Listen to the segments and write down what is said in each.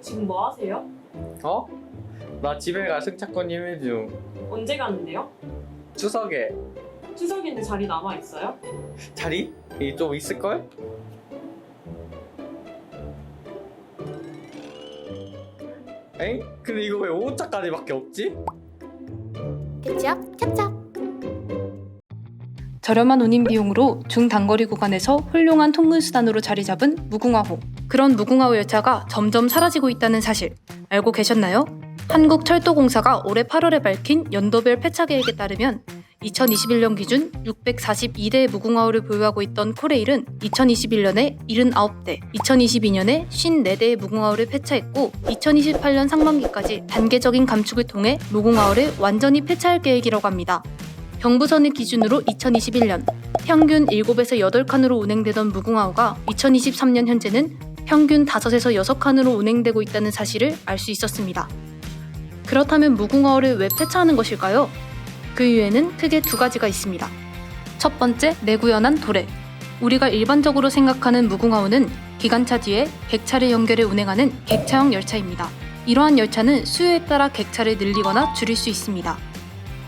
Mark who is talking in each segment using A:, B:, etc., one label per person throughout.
A: 지금 뭐 하세요?
B: 어? 나 집에 갈 승차권 예매 중.
A: 언제 가는데요?
B: 추석에.
A: 추석인데 자리 남아 있어요?
B: 자리? 이좀 있을걸? 에잉? 근데 이거 왜 5호차까지밖에 없지?
C: 캡처 캡처.
D: 저렴한 운임 비용으로 중단거리 구간에서 훌륭한 통근수단으로 자리 잡은 무궁화호. 그런 무궁화호 열차가 점점 사라지고 있다는 사실 알고 계셨나요? 한국철도공사가 올해 8월에 밝힌 연도별 폐차 계획에 따르면 2021년 기준 642대의 무궁화호를 보유하고 있던 코레일은 2021년에 79대, 2022년에 54대의 무궁화호를 폐차했고 2028년 상반기까지 단계적인 감축을 통해 무궁화호를 완전히 폐차할 계획이라고 합니다. 경부선을 기준으로 2021년 평균 7에서 8칸으로 운행되던 무궁화호가 2023년 현재는 평균 5에서 6칸으로 운행되고 있다는 사실을 알 수 있었습니다. 그렇다면 무궁화호를 왜 폐차하는 것일까요? 그 이유에는 크게 두 가지가 있습니다. 첫 번째, 내구연한 도래. 우리가 일반적으로 생각하는 무궁화호는 기관차 뒤에 객차를 연결해 운행하는 객차형 열차입니다. 이러한 열차는 수요에 따라 객차를 늘리거나 줄일 수 있습니다.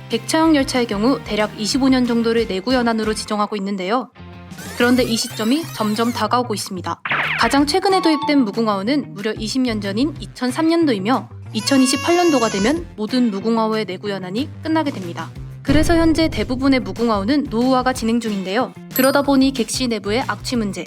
D: 객차형 열차의 경우 대략 25년 정도를 내구연한으로 지정하고 있는데요. 그런데 이 시점이 점점 다가오고 있습니다. 가장 최근에 도입된 무궁화호는 무려 20년 전인 2003년도이며 2028년도가 되면 모든 무궁화호의 내구연한이 끝나게 됩니다. 그래서 현재 대부분의 무궁화호는 노후화가 진행 중인데요. 그러다 보니 객실 내부의 악취 문제,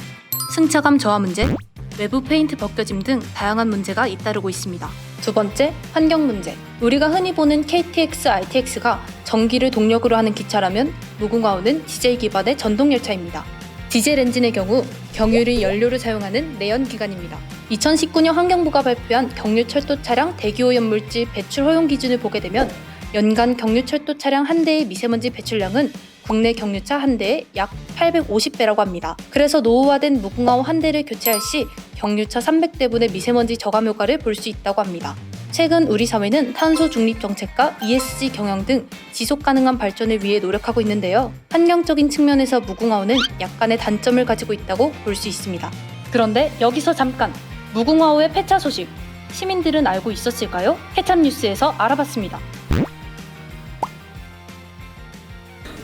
D: 승차감 저하 문제, 외부 페인트 벗겨짐 등 다양한 문제가 잇따르고 있습니다. 두 번째, 환경 문제. 우리가 흔히 보는 KTX, RTX가 전기를 동력으로 하는 기차라면 무궁화호는 디젤 기반의 전동열차입니다. 디젤 엔진의 경우 경유를 연료로 사용하는 내연기관입니다. 2019년 환경부가 발표한 경유철도 차량 대기오염물질 배출 허용 기준을 보게 되면 연간 경유철도 차량 한 대의 미세먼지 배출량은 국내 경유차 한 대의 약 850배라고 합니다. 그래서 노후화된 무궁화호 한 대를 교체할 시 경유차 300대분의 미세먼지 저감 효과를 볼 수 있다고 합니다. 최근 우리 사회는 탄소 중립 정책과 ESG 경영 등 지속 가능한 발전을 위해 노력하고 있는데요. 환경적인 측면에서 무궁화호는 약간의 단점을 가지고 있다고 볼 수 있습니다. 그런데 여기서 잠깐! 무궁화호의 폐차 소식, 시민들은 알고 있었을까요? 해참 뉴스에서 알아봤습니다.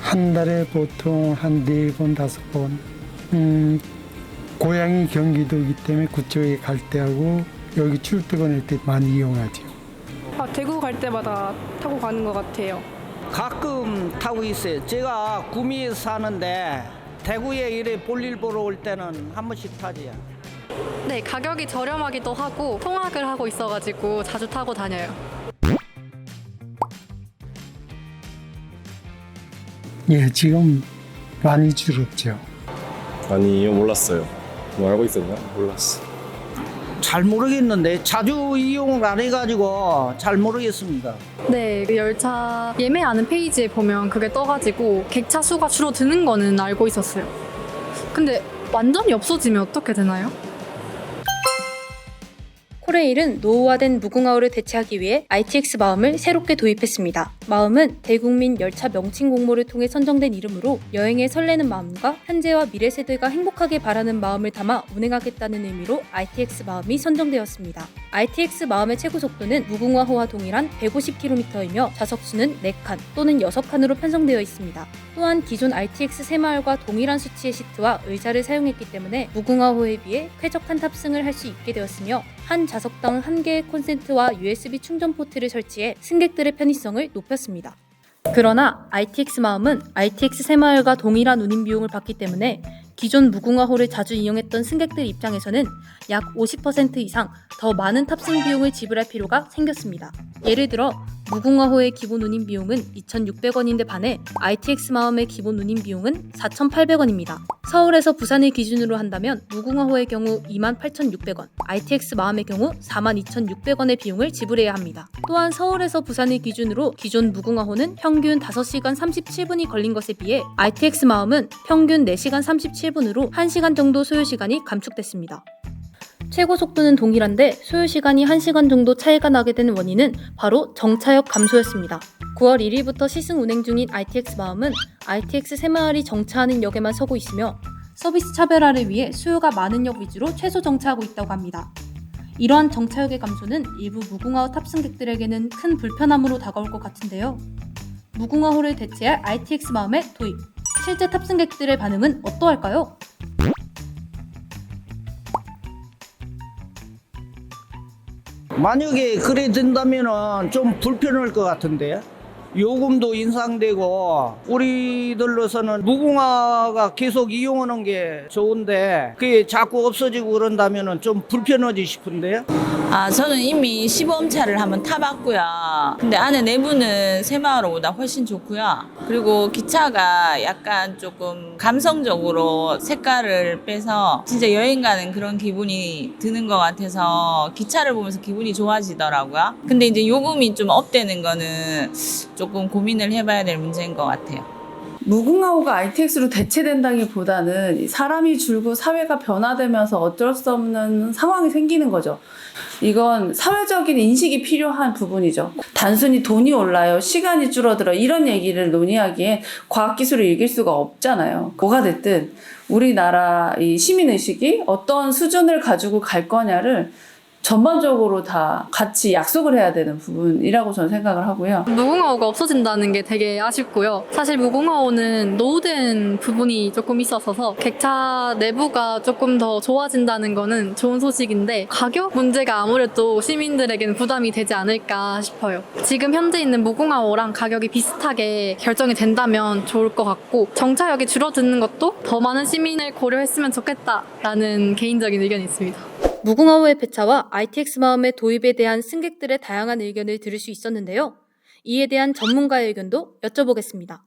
E: 한 달에 보통 한 4번, 5번. 고향이 경기도이기 때문에 그쪽에 갈 때하고 여기 출퇴근할 때 많이 이용하죠.
F: 대구 갈 때마다 타고 가는 것 같아요.
G: 가끔 타고 있어요. 제가 구미에 사는데 대구에 이래 볼일 보러 올 때는 한 번씩 타지요.
H: 네, 가격이 저렴하기도 하고 통학을 하고 있어가지고 자주 타고 다녀요.
E: 예, 지금 많이 줄었죠.
I: 아니요, 몰랐어요. 뭐 알고 있었나? 몰랐어.
G: 잘 모르겠는데 자주 이용을 안 해가지고 잘 모르겠습니다.
H: 네, 그 열차 예매하는 페이지에 보면 그게 떠가지고 객차 수가 줄어드는 거는 알고 있었어요. 근데 완전히 없어지면 어떻게 되나요?
D: 코레일은 노후화된 무궁화호를 대체하기 위해 ITX 마음을 새롭게 도입했습니다. 마음은 대국민 열차 명칭 공모를 통해 선정된 이름으로 여행에 설레는 마음과 현재와 미래 세대가 행복하게 바라는 마음을 담아 운행하겠다는 의미로 ITX 마음이 선정되었습니다. ITX 마음의 최고 속도는 무궁화호와 동일한 150km이며 좌석수는 4칸 또는 6칸으로 편성되어 있습니다. 또한 기존 RTX 새마을과 동일한 수치의 시트와 의자를 사용했기 때문에 무궁화호에 비해 쾌적한 탑승을 할 수 있게 되었으며 한 좌석당 1개의 콘센트와 USB 충전 포트를 설치해 승객들의 편의성을 높였습니다. 그러나 ITX 마음은 RTX 새마을과 동일한 운임 비용을 받기 때문에 기존 무궁화호를 자주 이용했던 승객들 입장에서는 약 50% 이상 더 많은 탑승 비용을 지불할 필요가 생겼습니다. 예를 들어 무궁화호의 기본 운임 비용은 2,600원인데 반해 ITX 마음의 기본 운임 비용은 4,800원입니다. 서울에서 부산을 기준으로 한다면 무궁화호의 경우 28,600원, ITX 마음의 경우 42,600원의 비용을 지불해야 합니다. 또한 서울에서 부산을 기준으로 기존 무궁화호는 평균 5시간 37분이 걸린 것에 비해 ITX 마음은 평균 4시간 37분으로 1시간 정도 소요시간이 감축됐습니다. 최고 속도는 동일한데 소요시간이 1시간 정도 차이가 나게 된 원인은 바로 정차역 감소였습니다. 9월 1일부터 시승 운행 중인 ITX 마음은 ITX 새마을이 정차하는 역에만 서고 있으며 서비스 차별화를 위해 수요가 많은 역 위주로 최소 정차하고 있다고 합니다. 이러한 정차역의 감소는 일부 무궁화호 탑승객들에게는 큰 불편함으로 다가올 것 같은데요. 무궁화호를 대체할 ITX 마음의 도입. 실제 탑승객들의 반응은 어떠할까요?
G: 만약에 그래 된다면은 좀 불편할 것 같은데. 요금도 인상되고 우리들로서는 무궁화가 계속 이용하는 게 좋은데 그게 자꾸 없어지고 그런다면은 좀 불편하지 싶은데요.
J: 저는 이미 시범차를 한번 타봤고요. 근데 안에 내부는 새마을호보다 훨씬 좋고요. 그리고 기차가 약간 조금 감성적으로 색깔을 빼서 진짜 여행 가는 그런 기분이 드는 것 같아서 기차를 보면서 기분이 좋아지더라고요. 근데 이제 요금이 좀 업되는 거는 조금 고민을 해봐야 될 문제인 것 같아요.
K: 무궁화호가 ITX로 대체된다기보다는 사람이 줄고 사회가 변화되면서 어쩔 수 없는 상황이 생기는 거죠. 이건 사회적인 인식이 필요한 부분이죠. 단순히 돈이 올라요, 시간이 줄어들어 이런 얘기를 논의하기엔 과학기술을 이길 수가 없잖아요. 뭐가 됐든 우리나라 이 시민의식이 어떤 수준을 가지고 갈 거냐를 전반적으로 다 같이 약속을 해야 되는 부분이라고 저는 생각을 하고요.
H: 무궁화호가 없어진다는 게 되게 아쉽고요. 사실 무궁화호는 노후된 부분이 조금 있어서 객차 내부가 조금 더 좋아진다는 거는 좋은 소식인데 가격 문제가 아무래도 시민들에게는 부담이 되지 않을까 싶어요. 지금 현재 있는 무궁화호랑 가격이 비슷하게 결정이 된다면 좋을 것 같고 정차역이 줄어드는 것도 더 많은 시민을 고려했으면 좋겠다라는 개인적인 의견이 있습니다.
D: 무궁화호의 폐차와 ITX 마음의 도입에 대한 승객들의 다양한 의견을 들을 수 있었는데요. 이에 대한 전문가의 의견도 여쭤보겠습니다.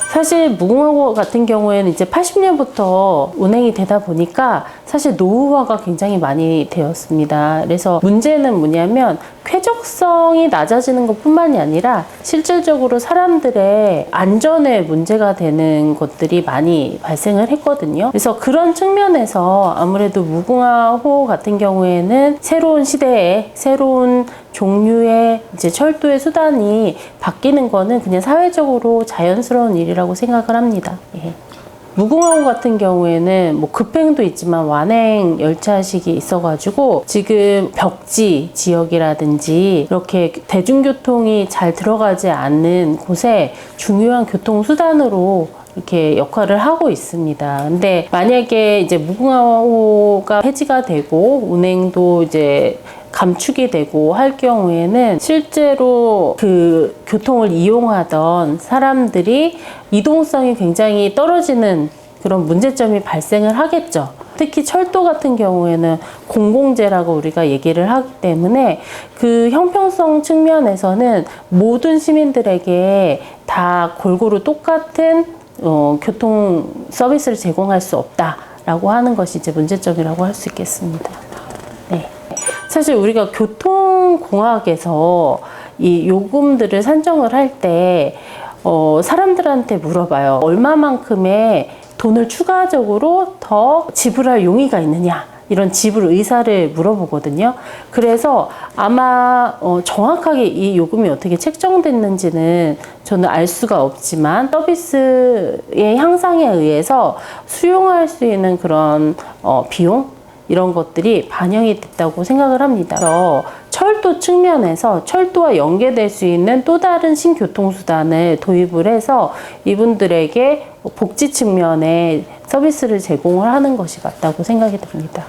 L: 사실 무궁화호 같은 경우에는 이제 80년부터 운행이 되다 보니까 사실 노후화가 굉장히 많이 되었습니다. 그래서 문제는 뭐냐면 쾌적성이 낮아지는 것뿐만이 아니라 실질적으로 사람들의 안전에 문제가 되는 것들이 많이 발생을 했거든요. 그래서 그런 측면에서 아무래도 무궁화호 같은 경우에는 새로운 시대에 새로운 종류의 이제 철도의 수단이 바뀌는 거는 그냥 사회적으로 자연스러운 일이라고 생각을 합니다. 예. 무궁화호 같은 경우에는 뭐 급행도 있지만 완행 열차식이 있어가지고 지금 벽지 지역이라든지 이렇게 대중교통이 잘 들어가지 않는 곳에 중요한 교통수단으로 이렇게 역할을 하고 있습니다. 근데 만약에 이제 무궁화호가 폐지가 되고 운행도 이제 감축이 되고 할 경우에는 실제로 그 교통을 이용하던 사람들이 이동성이 굉장히 떨어지는 그런 문제점이 발생을 하겠죠. 특히 철도 같은 경우에는 공공재라고 우리가 얘기를 하기 때문에 그 형평성 측면에서는 모든 시민들에게 다 골고루 똑같은 교통 서비스를 제공할 수 없다라고 하는 것이 이제 문제점이라고 할 수 있겠습니다. 네. 사실 우리가 교통공학에서 이 요금들을 산정을 할 때 사람들한테 물어봐요. 얼마만큼의 돈을 추가적으로 더 지불할 용의가 있느냐, 이런 지불 의사를 물어보거든요. 그래서 아마 정확하게 이 요금이 어떻게 책정됐는지는 저는 알 수가 없지만 서비스의 향상에 의해서 수용할 수 있는 그런 비용, 이런 것들이 반영이 됐다고 생각을 합니다. 그래서 철도 측면에서 철도와 연계될 수 있는 또 다른 신교통수단을 도입을 해서 이분들에게 복지 측면에 서비스를 제공을 하는 것이 맞다고 생각이 듭니다.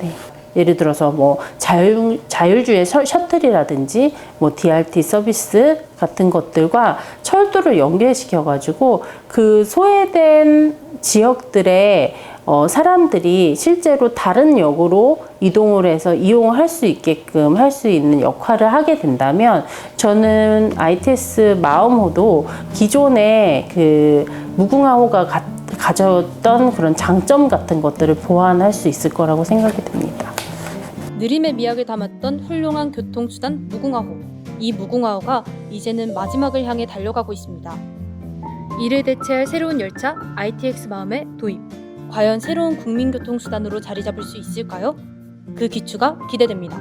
L: 네. 예를 들어서 뭐 자율주행 셔틀이라든지 뭐 DRT 서비스 같은 것들과 철도를 연계시켜가지고 그 소외된 지역들의 사람들이 실제로 다른 역으로 이동을 해서 이용을 할 수 있게끔 할 수 있는 역할을 하게 된다면 저는 ITX 마음호도 기존의 그 무궁화호가 가졌던 그런 장점 같은 것들을 보완할 수 있을 거라고 생각이 듭니다.
D: 느림의 미학을 담았던 훌륭한 교통수단 무궁화호. 이 무궁화호가 이제는 마지막을 향해 달려가고 있습니다. 이를 대체할 새로운 열차 ITX 마음의 도입. 과연 새로운 국민교통수단으로 자리 잡을 수 있을까요? 그 기추가 기대됩니다.